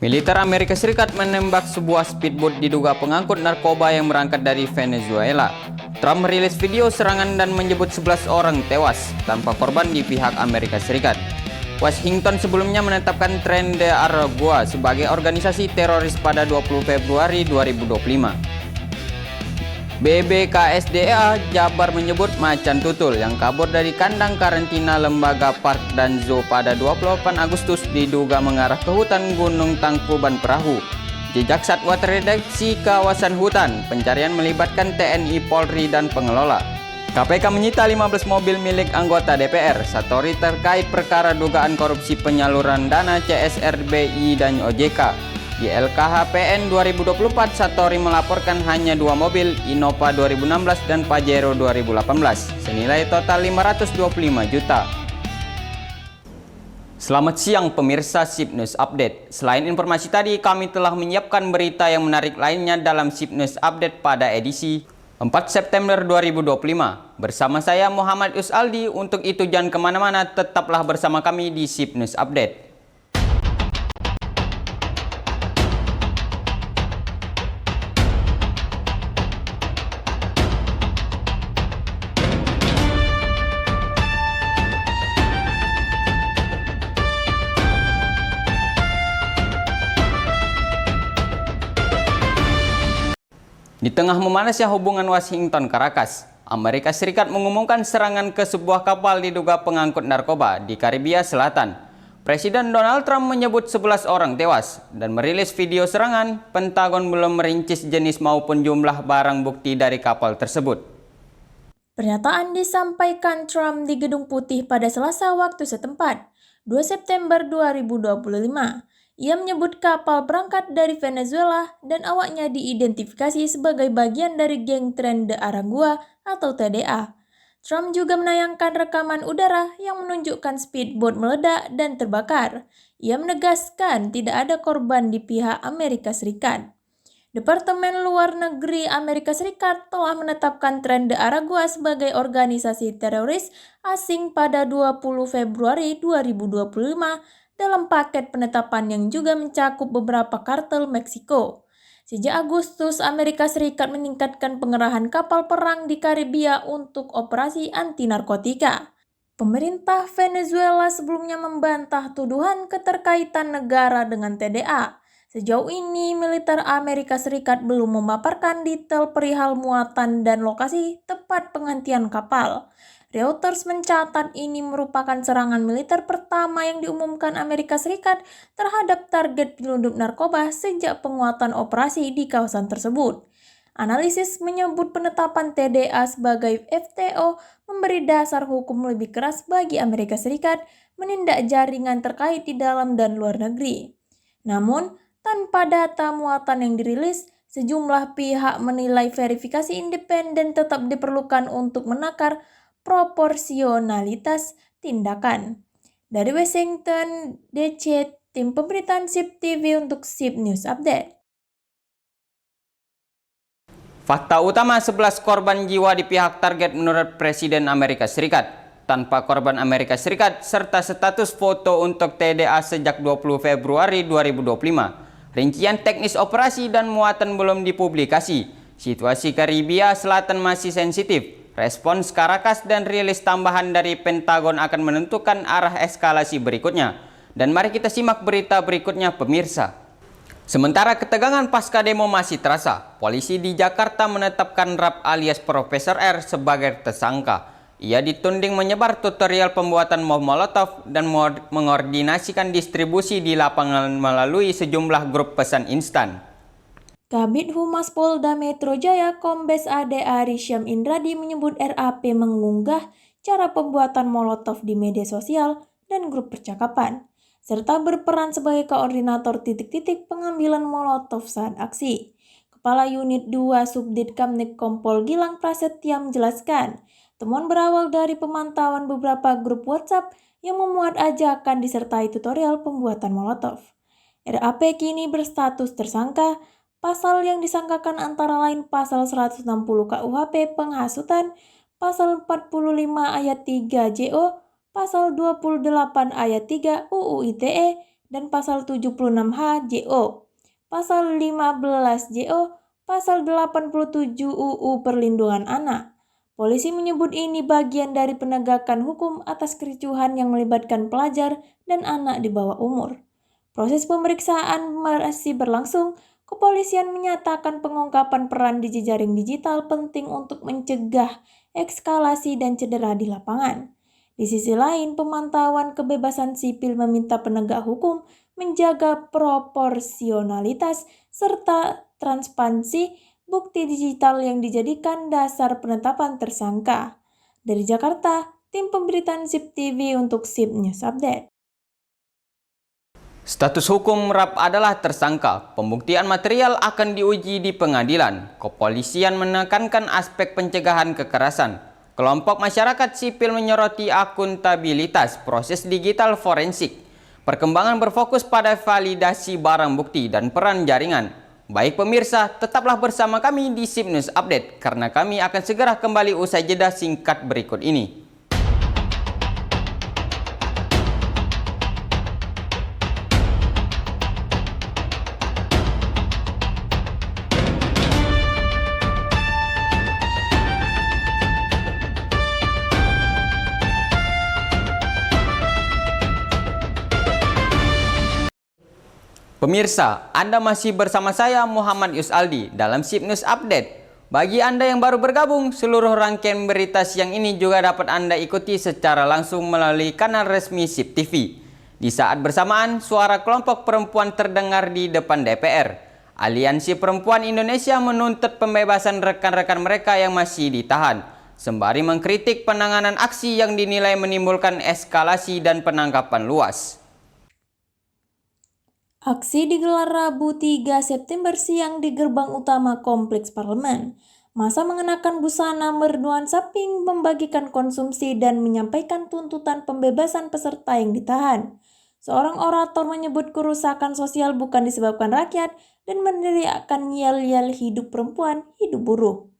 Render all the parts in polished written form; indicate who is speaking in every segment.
Speaker 1: Militer Amerika Serikat menembak sebuah speedboat diduga pengangkut narkoba yang berangkat dari Venezuela. Trump merilis video serangan dan menyebut 11 orang tewas tanpa korban di pihak Amerika Serikat. Washington sebelumnya menetapkan Tren de Aragua sebagai organisasi teroris pada 20 Februari 2025. BBKSDA Jabar menyebut macan tutul yang kabur dari kandang karantina lembaga park dan zoo pada 28 Agustus diduga mengarah ke hutan Gunung Tangkuban Perahu. Jejak satwa terdeteksi kawasan hutan. Pencarian melibatkan TNI, Polri, dan pengelola. KPK menyita 15 mobil milik anggota DPR Satori terkait perkara dugaan korupsi penyaluran dana CSR, BI, dan OJK. Di LKHPN 2024, Satori melaporkan hanya 2 mobil, Innova 2016 dan Pajero 2018, senilai total 525 juta. Selamat siang pemirsa SIP News Update. Selain informasi tadi, kami telah menyiapkan berita yang menarik lainnya dalam SIP News Update pada edisi 4 September 2025. Bersama saya Muhammad Usaldi. Untuk itu jangan kemana-mana, tetaplah bersama kami di SIP News Update. Di tengah memanasnya hubungan Washington-Caracas, Amerika Serikat mengumumkan serangan ke sebuah kapal diduga pengangkut narkoba di Karibia Selatan. Presiden Donald Trump menyebut 11 orang tewas dan merilis video serangan. Pentagon belum merincis jenis maupun jumlah barang bukti dari kapal tersebut.
Speaker 2: Pernyataan disampaikan Trump di Gedung Putih pada Selasa waktu setempat, 2 September 2025. Ia menyebut kapal berangkat dari Venezuela dan awaknya diidentifikasi sebagai bagian dari geng Tren de Aragua atau TDA. Trump juga menayangkan rekaman udara yang menunjukkan speedboat meledak dan terbakar. Ia menegaskan tidak ada korban di pihak Amerika Serikat. Departemen Luar Negeri Amerika Serikat telah menetapkan Tren de Aragua sebagai organisasi teroris asing pada 20 Februari 2025 dalam paket penetapan yang juga mencakup beberapa kartel Meksiko. Sejak Agustus, Amerika Serikat meningkatkan pengerahan kapal perang di Karibia untuk operasi anti-narkotika. Pemerintah Venezuela sebelumnya membantah tuduhan keterkaitan negara dengan TDA. Sejauh ini, militer Amerika Serikat belum memaparkan detail perihal muatan dan lokasi tepat penghentian kapal. Reuters mencatat ini merupakan serangan militer pertama yang diumumkan Amerika Serikat terhadap target penyelundup narkoba sejak penguatan operasi di kawasan tersebut. Analisis menyebut penetapan TDA sebagai FTO memberi dasar hukum lebih keras bagi Amerika Serikat menindak jaringan terkait di dalam dan luar negeri. Namun, tanpa data muatan yang dirilis, sejumlah pihak menilai verifikasi independen tetap diperlukan untuk menakar proporsionalitas tindakan. Dari Washington, DC, tim pemberitaan SIP TV untuk SIP News Update.
Speaker 1: Fakta utama 11 korban jiwa di pihak target menurut Presiden Amerika Serikat. Tanpa korban Amerika Serikat serta status foto untuk TDA sejak 20 Februari 2025. Rincian teknis operasi dan muatan belum dipublikasi. Situasi Karibia Selatan masih sensitif. Respons Caracas dan rilis tambahan dari Pentagon akan menentukan arah eskalasi berikutnya. Dan mari kita simak berita berikutnya pemirsa. Sementara ketegangan pasca demo masih terasa, polisi di Jakarta menetapkan Rap alias Profesor R sebagai tersangka. Ia dituding menyebar tutorial pembuatan bom Molotov dan mengordinasikan distribusi di lapangan melalui sejumlah grup pesan instan.
Speaker 2: Kabid Humas Polda Metro Jaya Kombes AD Ari Syam Indradi menyebut RAP mengunggah cara pembuatan Molotov di media sosial dan grup percakapan, serta berperan sebagai koordinator titik-titik pengambilan Molotov saat aksi. Kepala Unit 2 Subdit Kamnik Kompol Gilang Prasetya menjelaskan, temuan berawal dari pemantauan beberapa grup WhatsApp yang memuat ajakan disertai tutorial pembuatan Molotov. RAP kini berstatus tersangka. Pasal yang disangkakan antara lain Pasal 160 KUHP penghasutan, Pasal 45 ayat 3 JO, Pasal 28 ayat 3 UU ITE, dan Pasal 76H JO, Pasal 15 JO, Pasal 87 UU Perlindungan Anak. Polisi menyebut ini bagian dari penegakan hukum atas kericuhan yang melibatkan pelajar dan anak di bawah umur. Proses pemeriksaan masih berlangsung. Kepolisian menyatakan pengungkapan peran di jejaring digital penting untuk mencegah eskalasi dan cedera di lapangan. Di sisi lain, pemantauan kebebasan sipil meminta penegak hukum menjaga proporsionalitas serta transparansi bukti digital yang dijadikan dasar penetapan tersangka. Dari Jakarta, tim pemberitaan SIP TV untuk SIP News Update.
Speaker 1: Status hukum Rap adalah tersangka. Pembuktian material akan diuji di pengadilan. Kepolisian menekankan aspek pencegahan kekerasan. Kelompok masyarakat sipil menyoroti akuntabilitas proses digital forensik. Perkembangan berfokus pada validasi barang bukti dan peran jaringan. Baik pemirsa, tetaplah bersama kami di SIP News Update karena kami akan segera kembali usai jeda singkat berikut ini. Pemirsa, Anda masih bersama saya Muhammad Yusaldi dalam SIP News Update. Bagi Anda yang baru bergabung, seluruh rangkaian berita siang ini juga dapat Anda ikuti secara langsung melalui kanal resmi SIP TV. Di saat bersamaan, suara kelompok perempuan terdengar di depan DPR. Aliansi Perempuan Indonesia menuntut pembebasan rekan-rekan mereka yang masih ditahan, sembari mengkritik penanganan aksi yang dinilai menimbulkan eskalasi dan penangkapan luas.
Speaker 2: Aksi digelar Rabu 3 September siang di gerbang utama Kompleks Parlemen. Massa mengenakan busana bernuansa pink, membagikan konsumsi dan menyampaikan tuntutan pembebasan peserta yang ditahan. Seorang orator menyebut kerusakan sosial bukan disebabkan rakyat dan meneriakkan yel-yel hidup perempuan, hidup buruh.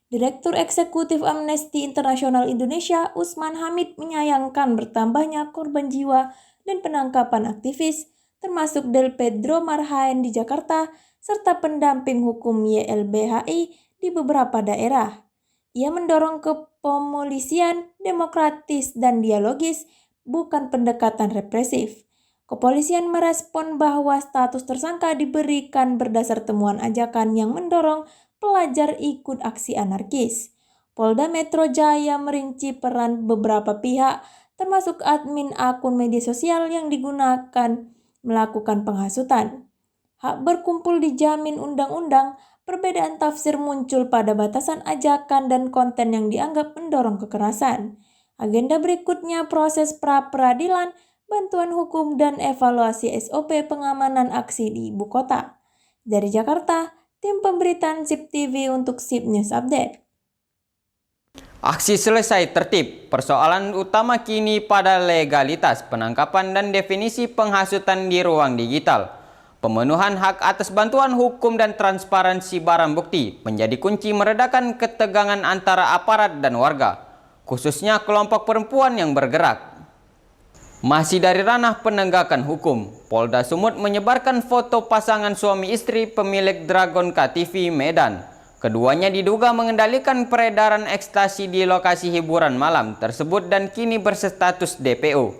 Speaker 2: Direktur Eksekutif Amnesty International Indonesia, Usman Hamid, menyayangkan bertambahnya korban jiwa dan penangkapan aktivis, termasuk Del Pedro Marhaen di Jakarta, serta pendamping hukum YLBHI di beberapa daerah. Ia mendorong kepemolisian demokratis dan dialogis, bukan pendekatan represif. Kepolisian merespon bahwa status tersangka diberikan berdasar temuan ajakan yang mendorong pelajar ikut aksi anarkis. Polda Metro Jaya merinci peran beberapa pihak, termasuk admin akun media sosial yang digunakan melakukan penghasutan. Hak berkumpul dijamin undang-undang, perbedaan tafsir muncul pada batasan ajakan dan konten yang dianggap mendorong kekerasan. Agenda berikutnya proses pra-peradilan, bantuan hukum, dan evaluasi SOP pengamanan aksi di ibu kota. Dari Jakarta, tim pemberitaan SIP TV untuk SIP News Update.
Speaker 1: Aksi selesai tertib. Persoalan utama kini pada legalitas penangkapan dan definisi penghasutan di ruang digital. Pemenuhan hak atas bantuan hukum dan transparansi barang bukti menjadi kunci meredakan ketegangan antara aparat dan warga, khususnya kelompok perempuan yang bergerak. Masih dari ranah penegakan hukum, Polda Sumut menyebarkan foto pasangan suami istri pemilik Dragon KTV Medan. Keduanya diduga mengendalikan peredaran ekstasi di lokasi hiburan malam tersebut dan kini berstatus DPO.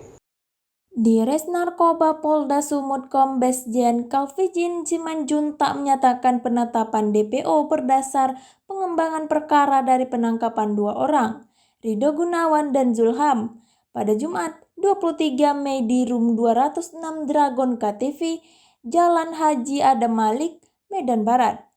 Speaker 2: Di Res Narkoba Polda Sumut, Kombes Jen Kalvijin Simanjuntak menyatakan penetapan DPO berdasar pengembangan perkara dari penangkapan dua orang, Ridho Gunawan dan Zulham, pada Jumat 23 Mei di Room 206 Dragon KTV, Jalan Haji Adam Malik, Medan Barat.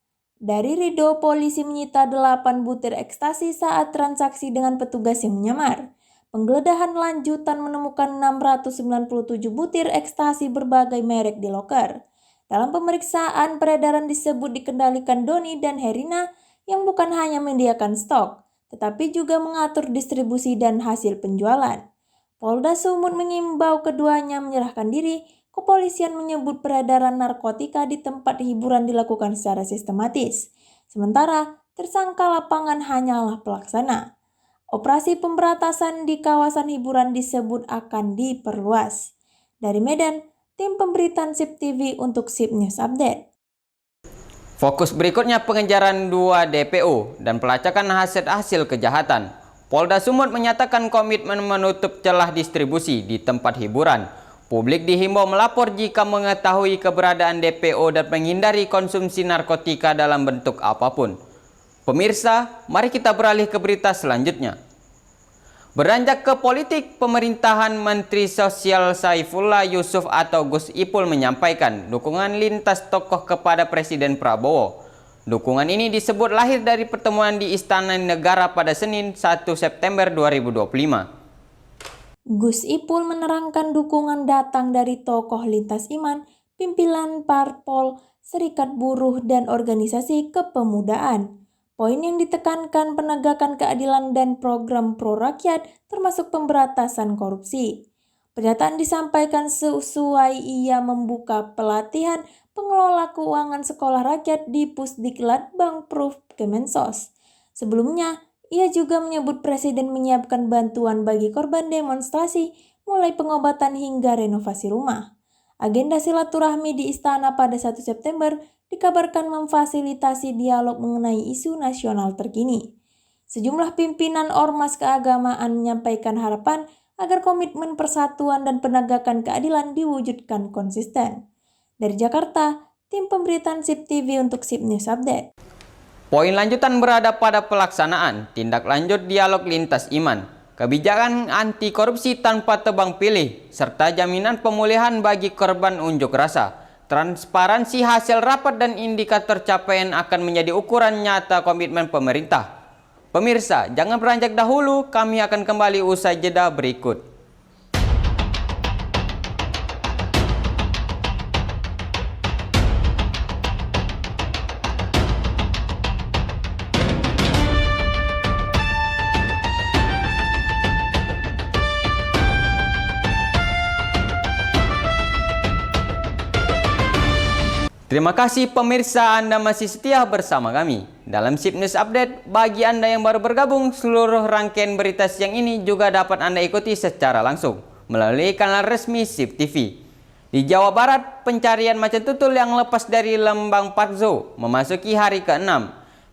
Speaker 2: Dari Ridho, polisi menyita 8 butir ekstasi saat transaksi dengan petugas yang menyamar. Penggeledahan lanjutan menemukan 697 butir ekstasi berbagai merek di loker. Dalam pemeriksaan, peredaran disebut dikendalikan Doni dan Herina yang bukan hanya menyediakan stok, tetapi juga mengatur distribusi dan hasil penjualan. Polda Sumut mengimbau keduanya menyerahkan diri. Kepolisian menyebut peredaran narkotika di tempat hiburan dilakukan secara sistematis. Sementara, tersangka lapangan hanyalah pelaksana. Operasi pemberantasan di kawasan hiburan disebut akan diperluas. Dari Medan, tim pemberitaan SIP TV untuk SIP News Update.
Speaker 1: Fokus berikutnya pengejaran 2 DPO dan pelacakan hasil kejahatan. Polda Sumut menyatakan komitmen menutup celah distribusi di tempat hiburan. Publik dihimbau melapor jika mengetahui keberadaan DPO dan menghindari konsumsi narkotika dalam bentuk apapun. Pemirsa, mari kita beralih ke berita selanjutnya. Beranjak ke politik, pemerintahan Menteri Sosial Saifullah Yusuf atau Gus Ipul menyampaikan dukungan lintas tokoh kepada Presiden Prabowo. Dukungan ini disebut lahir dari pertemuan di Istana Negara pada Senin 1 September 2025.
Speaker 2: Gus Ipul menerangkan dukungan datang dari tokoh lintas iman, pimpinan parpol, serikat buruh, dan organisasi kepemudaan. Poin yang ditekankan penegakan keadilan dan program pro-rakyat termasuk pemberantasan korupsi. Pernyataan disampaikan sesuai ia membuka pelatihan pengelola keuangan sekolah rakyat di Pusdiklat Bangpruf Kemensos. Sebelumnya, ia juga menyebut Presiden menyiapkan bantuan bagi korban demonstrasi mulai pengobatan hingga renovasi rumah. Agenda silaturahmi di Istana pada 1 September dikabarkan memfasilitasi dialog mengenai isu nasional terkini. Sejumlah pimpinan ormas keagamaan menyampaikan harapan agar komitmen persatuan dan penegakan keadilan diwujudkan konsisten. Dari Jakarta, tim pemberitaan SIP TV untuk SIP News Update.
Speaker 1: Poin lanjutan berada pada pelaksanaan tindak lanjut dialog lintas iman, kebijakan anti korupsi tanpa tebang pilih, serta jaminan pemulihan bagi korban unjuk rasa. Transparansi hasil rapat dan indikator capaian akan menjadi ukuran nyata komitmen pemerintah. Pemirsa, jangan beranjak dahulu, kami akan kembali usai jeda berikut. Terima kasih pemirsa, Anda masih setia bersama kami. Dalam SIP News Update, bagi Anda yang baru bergabung, seluruh rangkaian berita siang ini juga dapat Anda ikuti secara langsung melalui kanal resmi SIP TV. Di Jawa Barat, pencarian macan tutul yang lepas dari Lembang Park Zoo memasuki hari ke-6.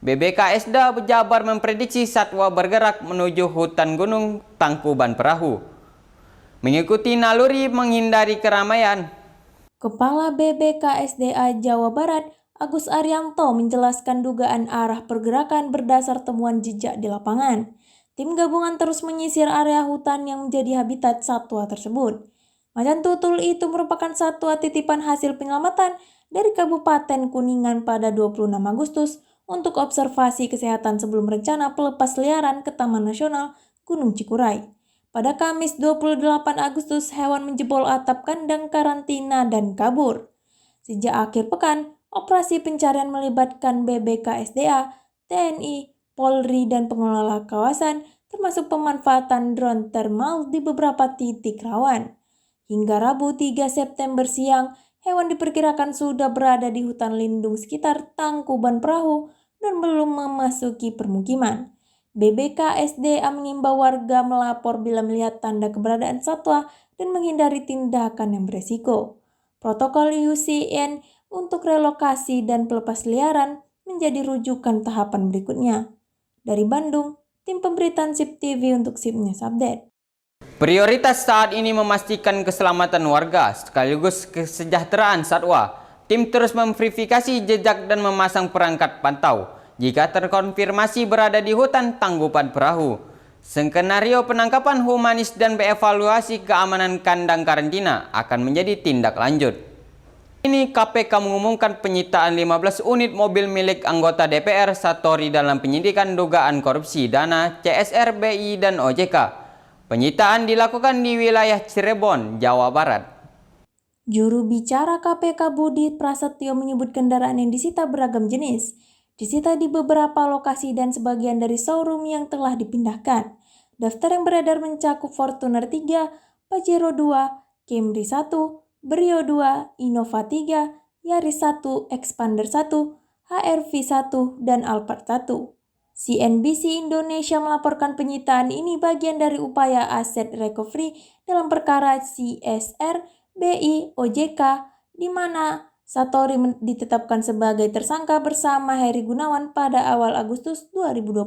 Speaker 1: BBKSDA Jabar memprediksi satwa bergerak menuju hutan gunung Tangkuban Perahu. Mengikuti naluri menghindari keramaian,
Speaker 2: Kepala BBKSDA Jawa Barat, Agus Arianto menjelaskan dugaan arah pergerakan berdasar temuan jejak di lapangan. Tim gabungan terus menyisir area hutan yang menjadi habitat satwa tersebut. Macan tutul itu merupakan satwa titipan hasil penyelamatan dari Kabupaten Kuningan pada 26 Agustus untuk observasi kesehatan sebelum rencana pelepas liaran ke Taman Nasional Gunung Cikuray. Pada Kamis 28 Agustus, hewan menjebol atap kandang karantina dan kabur. Sejak akhir pekan, operasi pencarian melibatkan BBKSDA, TNI, Polri, dan pengelola kawasan, termasuk pemanfaatan drone thermal di beberapa titik rawan. Hingga Rabu 3 September siang, hewan diperkirakan sudah berada di hutan lindung sekitar Tangkuban Perahu dan belum memasuki permukiman. BBKSDA mengimbau warga melapor bila melihat tanda keberadaan satwa dan menghindari tindakan yang beresiko. Protokol UCN untuk relokasi dan pelepas liaran menjadi rujukan tahapan berikutnya. Dari Bandung, tim pemberitaan SIP TV untuk SIP News Update.
Speaker 1: Prioritas saat ini memastikan keselamatan warga sekaligus kesejahteraan satwa. Tim terus memverifikasi jejak dan memasang perangkat pantau jika terkonfirmasi berada di hutan Tangkuban Perahu. Skenario penangkapan humanis dan evaluasi keamanan kandang karantina akan menjadi tindak lanjut. Ini KPK mengumumkan penyitaan 15 unit mobil milik anggota DPR Satori dalam penyidikan dugaan korupsi dana CSR, BI, dan OJK. Penyitaan dilakukan di wilayah Cirebon, Jawa Barat.
Speaker 2: Juru bicara KPK Budi Prasetyo menyebut kendaraan yang disita beragam jenis. Disita di beberapa lokasi dan sebagian dari showroom yang telah dipindahkan. Daftar yang beredar mencakup Fortuner 3, Pajero 2, Camry 1, Brio 2, Innova 3, Yaris 1, Expander 1, HR-V 1, dan Alphard 1. CNBC Indonesia melaporkan penyitaan ini bagian dari upaya aset recovery dalam perkara CSR, BI, OJK, di mana Satori ditetapkan sebagai tersangka bersama Heri Gunawan pada awal Agustus 2025.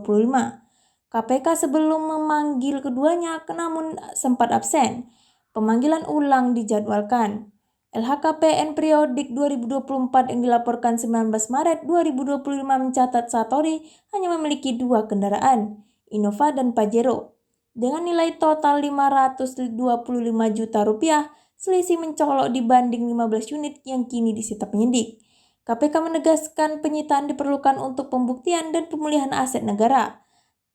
Speaker 2: KPK sebelum memanggil keduanya namun sempat absen. Pemanggilan ulang dijadwalkan. LHKPN periodik 2024 yang dilaporkan 19 Maret 2025 mencatat Satori hanya memiliki 2 kendaraan, Innova dan Pajero. Dengan nilai total 525 juta rupiah, selisih mencolok dibanding 15 unit yang kini disita penyidik. KPK menegaskan penyitaan diperlukan untuk pembuktian dan pemulihan aset negara.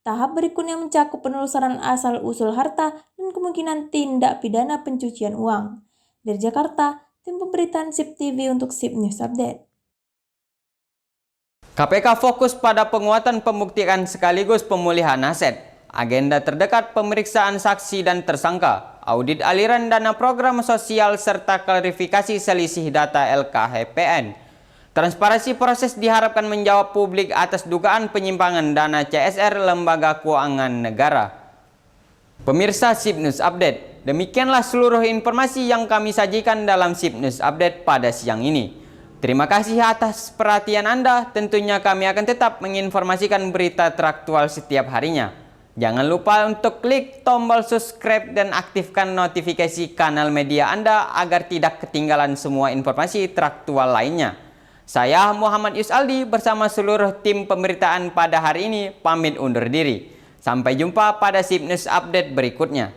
Speaker 2: Tahap berikutnya mencakup penelusuran asal-usul harta dan kemungkinan tindak pidana pencucian uang. Dari Jakarta, tim pemberitaan SIP TV untuk SIP News Update.
Speaker 1: KPK fokus pada penguatan pembuktian sekaligus pemulihan aset. Agenda terdekat pemeriksaan saksi dan tersangka, audit aliran dana program sosial serta klarifikasi selisih data LKHPN. Transparansi proses diharapkan menjawab publik atas dugaan penyimpangan dana CSR Lembaga Keuangan Negara. Pemirsa SIP News Update, demikianlah seluruh informasi yang kami sajikan dalam SIP News Update pada siang ini. Terima kasih atas perhatian Anda, tentunya kami akan tetap menginformasikan berita teraktual setiap harinya. Jangan lupa untuk klik tombol subscribe dan aktifkan notifikasi kanal media Anda agar tidak ketinggalan semua informasi teraktual lainnya. Saya Muhammad Yusaldi bersama seluruh tim pemberitaan pada hari ini pamit undur diri. Sampai jumpa pada SIP News Update berikutnya.